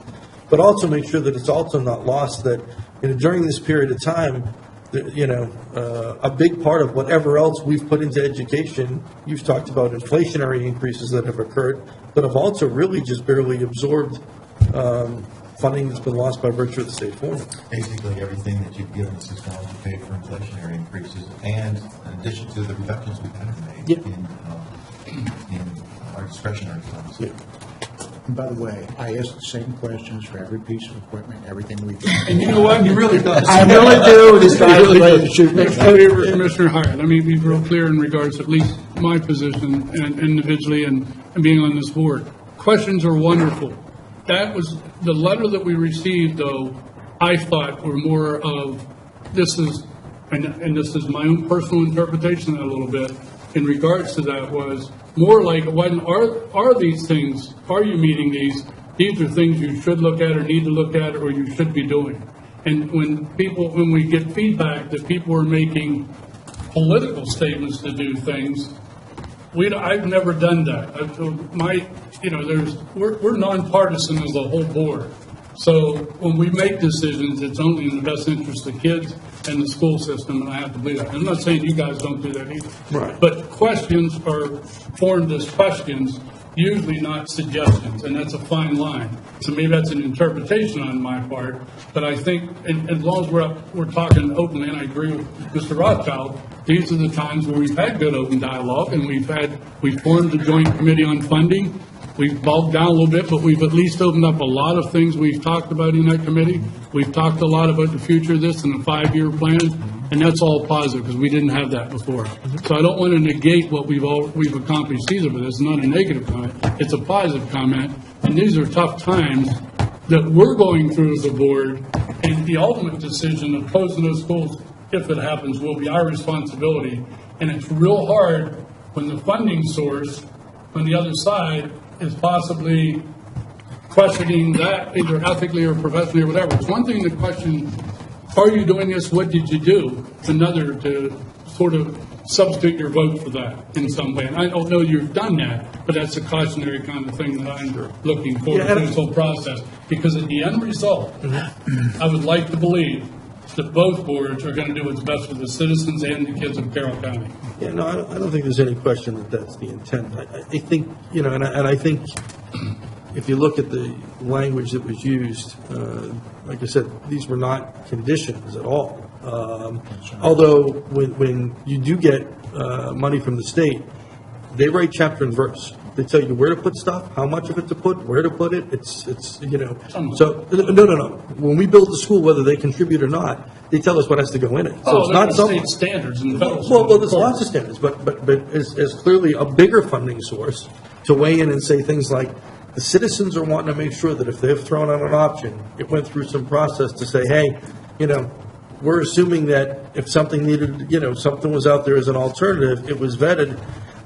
But also make sure that it's also not lost that, during this period of time, a big part of whatever else we've put into education, you've talked about inflationary increases that have occurred, but have also really just barely absorbed funding that's been lost by virtue of the state formula. Basically, everything that you've given us is going to pay for inflationary increases, and in addition to the reductions we've had to make Yep. in our discretionary funds. Yeah. And by the way, I ask the same questions for every piece of equipment, everything we do. And you know what? He really does. I really do. This guy He really ready does. to shoot me. Commissioner Hyatt, let me be real clear in regards, at least my position and individually and being on this board. Questions are wonderful. That was, the letter that we received, though, I thought were more of, this is, and this is my own personal interpretation of that a little bit, in regards to that was more like, when are these things, are you meeting these are things you should look at or need to look at or you should be doing. And when we get feedback that people are making political statements to do things, I've never done that. We're nonpartisan as a whole board. So when we make decisions, it's only in the best interest of the kids and the school system, and I have to believe that. I'm not saying you guys don't do that either. Right. But questions are formed as questions, usually not suggestions, and that's a fine line. So maybe that's an interpretation on my part, but I think, and as long as we're talking openly, and I agree with Mr. Rothschild, these are the times where we've had good open dialogue, and we formed a joint committee on funding. We've bogged down a little bit, but we've at least opened up a lot of things we've talked about in that committee. We've talked a lot about the future of this and the 5-year plan, and that's all positive, because we didn't have that before. So I don't want to negate what we've accomplished either, but it's not a negative comment. It's a positive comment, and these are tough times that we're going through as a board, and the ultimate decision of closing those schools, if it happens, will be our responsibility. And it's real hard when the funding source on the other side is possibly questioning that either ethically or professionally or whatever. It's one thing to question, are you doing this? What did you do? It's another to sort of substitute your vote for that in some way. And I don't know you've done that, but that's a cautionary kind of thing that I'm looking for in this whole process. Because at the end result, I would like to believe that both boards are going to do what's best for the citizens and the kids of Carroll County. Yeah, no, I don't think there's any question that that's the intent. I think, and I think if you look at the language that was used, like I said, these were not conditions at all. Although when you do get money from the state, they write chapter and verse. They tell you where to put stuff, how much of it to put, where to put it. It's so no. When we build the school, whether they contribute or not, they tell us what has to go in it. So it's not something. State standards and federal. Well, there's lots of standards, but as clearly a bigger funding source to weigh in and say things like the citizens are wanting to make sure that if they've thrown out an option, it went through some process to say, hey, we're assuming that if something needed, something was out there as an alternative, it was vetted.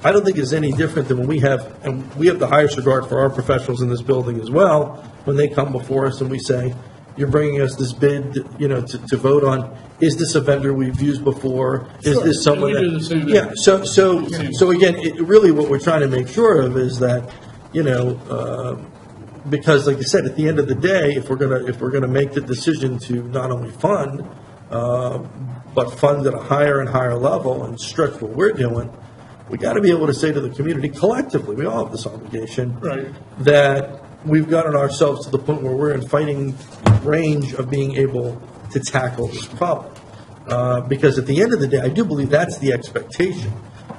I don't think it's any different than when we have the highest regard for our professionals in this building as well, when they come before us and we say, you're bringing us this bid, to vote on, is this a vendor we've used before? Is this someone we do the same thing. Yeah, so again, really what we're trying to make sure of is that, because like you said, at the end of the day, if we're gonna make the decision to not only fund, but fund at a higher and higher level and stretch what we're doing, we got to be able to say to the community collectively, we all have this obligation, right, that we've gotten ourselves to the point where we're in fighting range of being able to tackle this problem. Because at the end of the day, I do believe that's the expectation.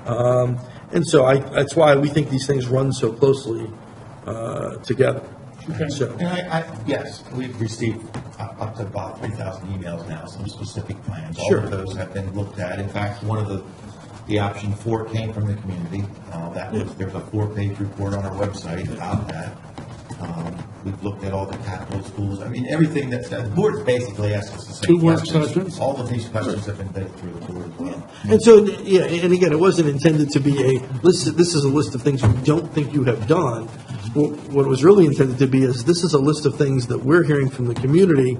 And so that's why we think these things run so closely together. Okay. So, And yes, we've received up to about 3,000 emails now, some specific plans. Sure. All of those have been looked at. In fact, one of the option 4 came from the community. There's a 4-page report on our website about that. We've looked at all the capital schools. I mean, everything that the board basically asked us the same 2 work questions. sessions. All of these questions have been vetted through the board as well. and so, yeah, and again, it wasn't intended to be this is a list of things we don't think you have done. What it was really intended to be is this is a list of things that we're hearing from the community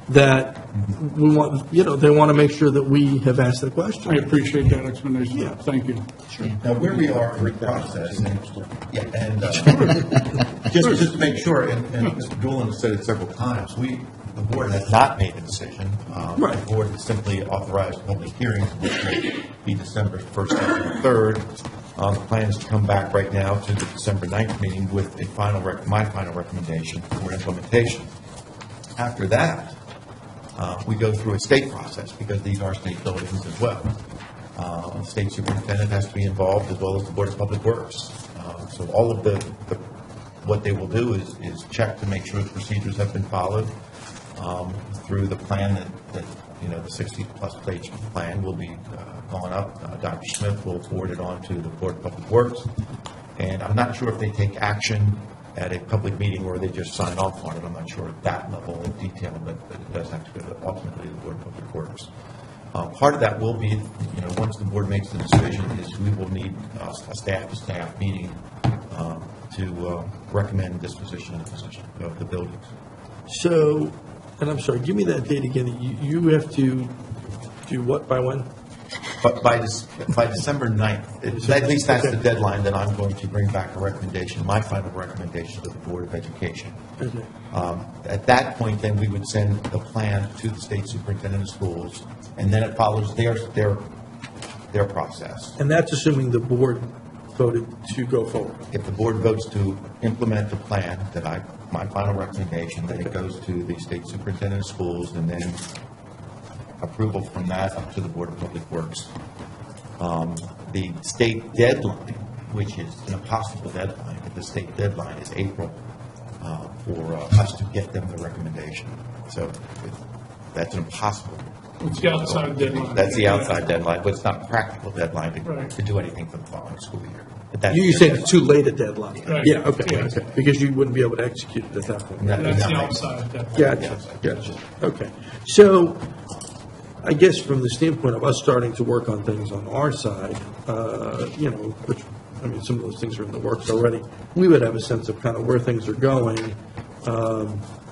that we want, they want to make sure that we have asked the question. I appreciate that explanation. Yeah. Thank you. Now, where we are in the process, and just to make sure, and Mr. Doolin has said it several times, the board has not made a decision. Right. The board has simply authorized public hearings, which will be December 1st and 3rd. The plan is to come back right now to the December 9th meeting with my final recommendation for implementation. After that, we go through a state process, because these are state buildings as well. The state superintendent has to be involved, as well as the Board of Public Works. So all of what they will do is check to make sure the procedures have been followed through the plan that the 60-plus page plan will be going up. Dr. Smith will forward it on to the Board of Public Works. And I'm not sure if they take action at a public meeting or they just sign off on it. I'm not sure at that level of detail, but it does have to go ultimately to the Board of Public Works. Part of that will be, once the board makes the decision, is we will need a staff-to-staff meeting to recommend disposition of the buildings. So, and I'm sorry, give me that date again. You have to do what by when? But by December 9th, at least that's the deadline that I'm going to bring back a recommendation, my final recommendation to the Board of Education. Okay. At that point, then, we would send the plan to the state superintendent of schools, and then it follows their process. And that's assuming the board voted to go forward. If the board votes to implement the plan my final recommendation, then it goes to the state superintendent of schools, and then approval from that up to the Board of Public Works. The state deadline, which is an impossible deadline, but the state deadline is April for us to get them the recommendation. So that's an impossible. It's the outside deadline. That's the outside deadline, but it's not a practical deadline Right. to do anything for the following school year. But that's You said it's too late a deadline? Right. Yeah, okay, Yeah. okay, because you wouldn't be able to execute it at that point. That's the outside deadline. Gotcha. Okay. So I guess from the standpoint of us starting to work on things on our side, which, I mean, some of those things are in the works already, we would have a sense of kind of where things are going,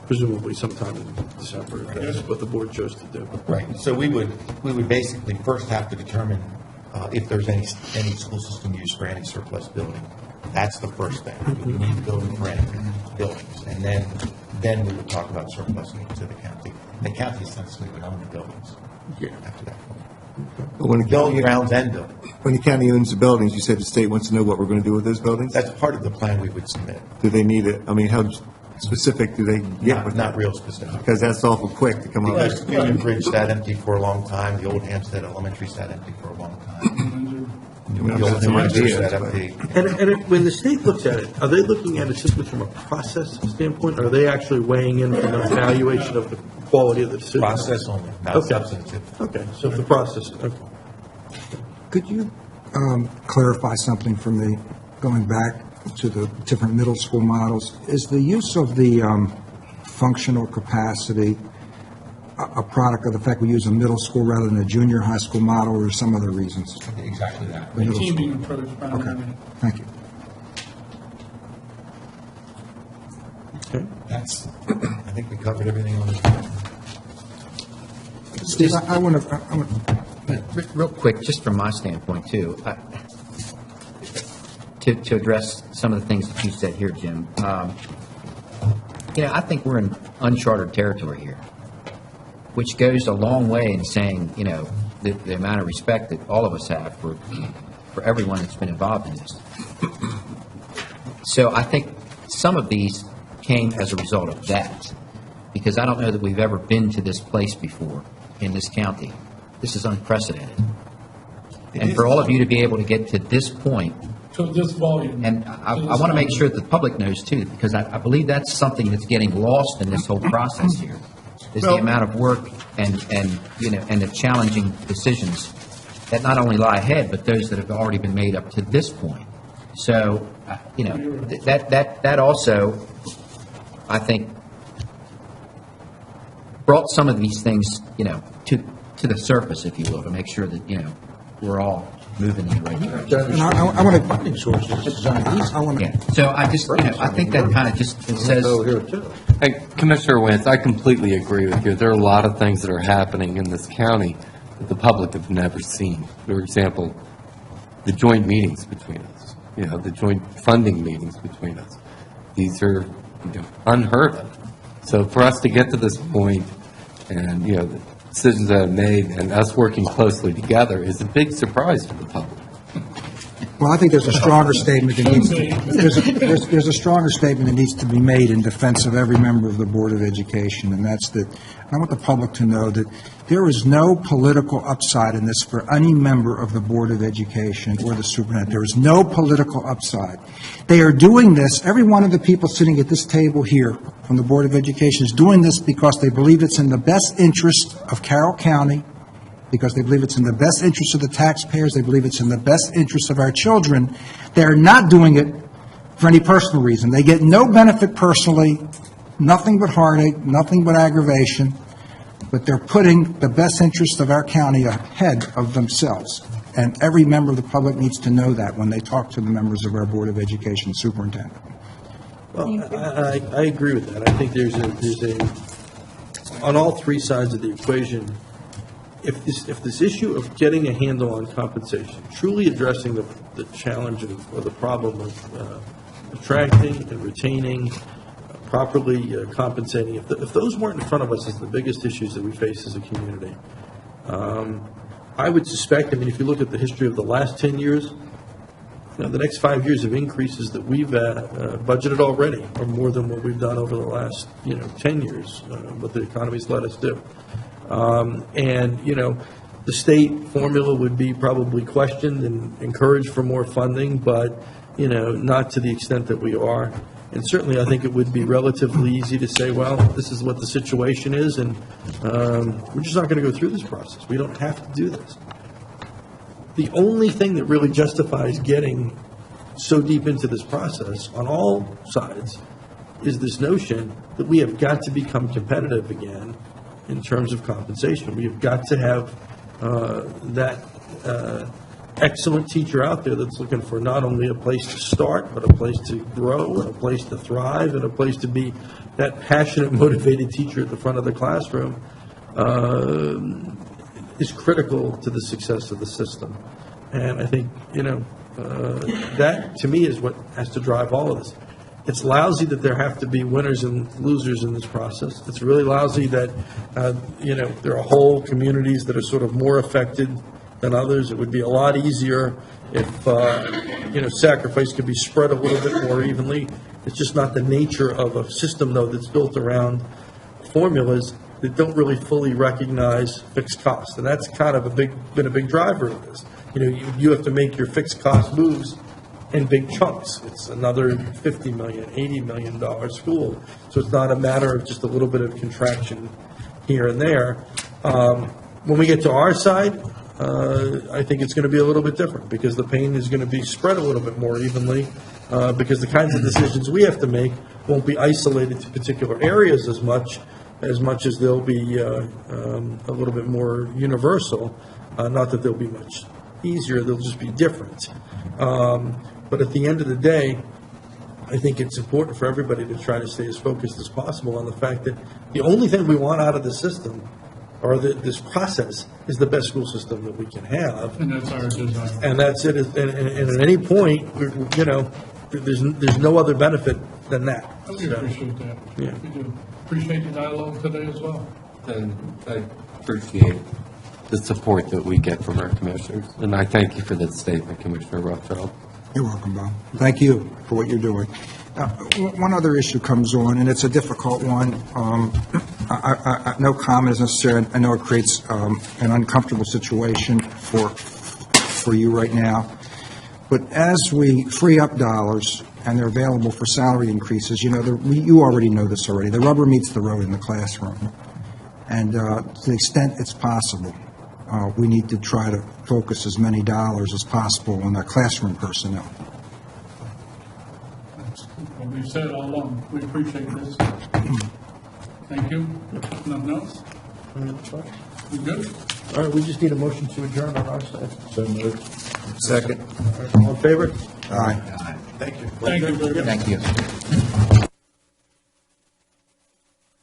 presumably sometime in December. That's what the board chose to do. Right, so we would basically first have to determine if there's any school system use for any surplus building. That's the first thing. We need a building for any buildings, and then we would talk about surplus to the county. The county essentially would own the buildings after that point. But when the Building county, grounds and buildings. when the county owns the buildings, you said the state wants to know what we're going to do with those buildings? That's part of the plan we would submit. Do they need it? I mean, how specific do they get with Not that? real specific. Because that's awful quick to come up Because with. Union Bridge sat empty for a long time, the old Hampstead Elementary sat empty for a long time. I mean, I've The got old some Hampstead ideas, sat but- empty. When the state looks at it, are they looking at it simply from a process standpoint, or are they actually weighing in from an evaluation of the quality of the decision? Process only, not Okay. substantive. Okay, so the process, okay. Could you clarify something for me, going back to the different middle school models? Is the use of the functional capacity a product of the fact we use a middle school rather than a junior high school model, or some other reasons? Exactly that. The middle Teaming school. approach. Okay, primarily. thank you. That's, I think we covered everything on this. Steve, I want to, Real quick, just from my standpoint, too, to address some of the things that you said here, Jim, I think we're in uncharted territory here, which goes a long way in saying, the amount of respect that all of us have for everyone that's been involved in this. So I think some of these came as a result of that, because I don't know that we've ever been to this place before in this county. This is unprecedented. And for all of you to be able to get to this point, To this volume. and I want to make sure that the public knows too, because I believe that's something that's getting lost in this whole process here, is the amount of work and the challenging decisions that not only lie ahead, but those that have already been made up to this point. So, that also, I think, brought some of these things, to the surface, if you will, to make sure that, we're all moving in the right direction. and I want to, Funding sources, I want Yeah, to, so I just, I think that kind of just says, here too. Hey, Commissioner Wentz, I completely agree with you. There are a lot of things that are happening in this county that the public have never seen. For example, the joint meetings between us, the joint funding meetings between us. These are unheard of. So for us to get to this point and, the decisions that are made and us working closely together is a big surprise to the public. well, I think there's a stronger statement that needs, there's a stronger statement that needs to be made in defense of every member of the Board of Education, and that's that, I want the public to know that there is no political upside in this for any member of the Board of Education or the superintendent. There is no political upside. They are doing this, every one of the people sitting at this table here from the Board of Education is doing this because they believe it's in the best interest of Carroll County, because they believe it's in the best interest of the taxpayers, they believe it's in the best interest of our children. They're not doing it for any personal reason. They get no benefit personally, nothing but heartache, nothing but aggravation, but they're putting the best interest of our county ahead of themselves. And every member of the public needs to know that when they talk to the members of our Board of Education superintendent. Well, I agree with that. I think there's a, on all three sides of the equation, if this issue of getting a handle on compensation, truly addressing the challenge or the problem of attracting and retaining, properly compensating, if those weren't in front of us as the biggest issues that we face as a community, I would suspect, I mean, if you look at the history of the last 10 years, the next 5 years of increases that we've budgeted already are more than what we've done over the last, 10 years, what the economy's let us do. And, the state formula would be probably questioned and encouraged for more funding, but, not to the extent that we are. And certainly, I think it would be relatively easy to say, well, this is what the situation is, and we're just not going to go through this process. We don't have to do this. The only thing that really justifies getting so deep into this process on all sides is this notion that we have got to become competitive again in terms of compensation. We have got to have that excellent teacher out there that's looking for not only a place to start, but a place to grow, and a place to thrive, and a place to be that passionate, motivated teacher at the front of the classroom is critical to the success of the system. And I think, that to me is what has to drive all of this. It's lousy that there have to be winners and losers in this process. It's really lousy that, there are whole communities that are sort of more affected than others. It would be a lot easier if, sacrifice could be spread a little bit more evenly. It's just not the nature of a system, though, that's built around formulas that don't really fully recognize fixed costs. And that's kind of been a big driver of this. You have to make your fixed cost moves in big chunks. It's another $50 million, $80 million school. So it's not a matter of just a little bit of contraction here and there. When we get to our side, I think it's going to be a little bit different, because the pain is going to be spread a little bit more evenly, because the kinds of decisions we have to make won't be isolated to particular areas as much as they'll be a little bit more universal. Not that they'll be much easier, they'll just be different. But at the end of the day, I think it's important for everybody to try to stay as focused as possible on the fact that the only thing we want out of the system, or this process, is the best school system that we can have. And that's our desire. And that's it. And at any point, there's no other benefit than that. We appreciate that. Yeah. We do. Appreciate the dialogue today as well. And I appreciate the support that we get from our commissioners. And I thank you for that statement, Commissioner Ruffeld. You're welcome, Bob. Thank you for what you're doing. One other issue comes on, and it's a difficult one. No comment is necessary. I know it creates an uncomfortable situation for you right now. But as we free up dollars and they're available for salary increases, you already know this already. The rubber meets the road in the classroom. And to the extent it's possible, we need to try to focus as many dollars as possible on our classroom personnel. What we've said all along, we appreciate this. Thank you. Nothing else? We good? All right, we just need a motion to adjourn on our side. So moved. Second. All in favor? Aye. Thank you. Thank you very much. Thank you.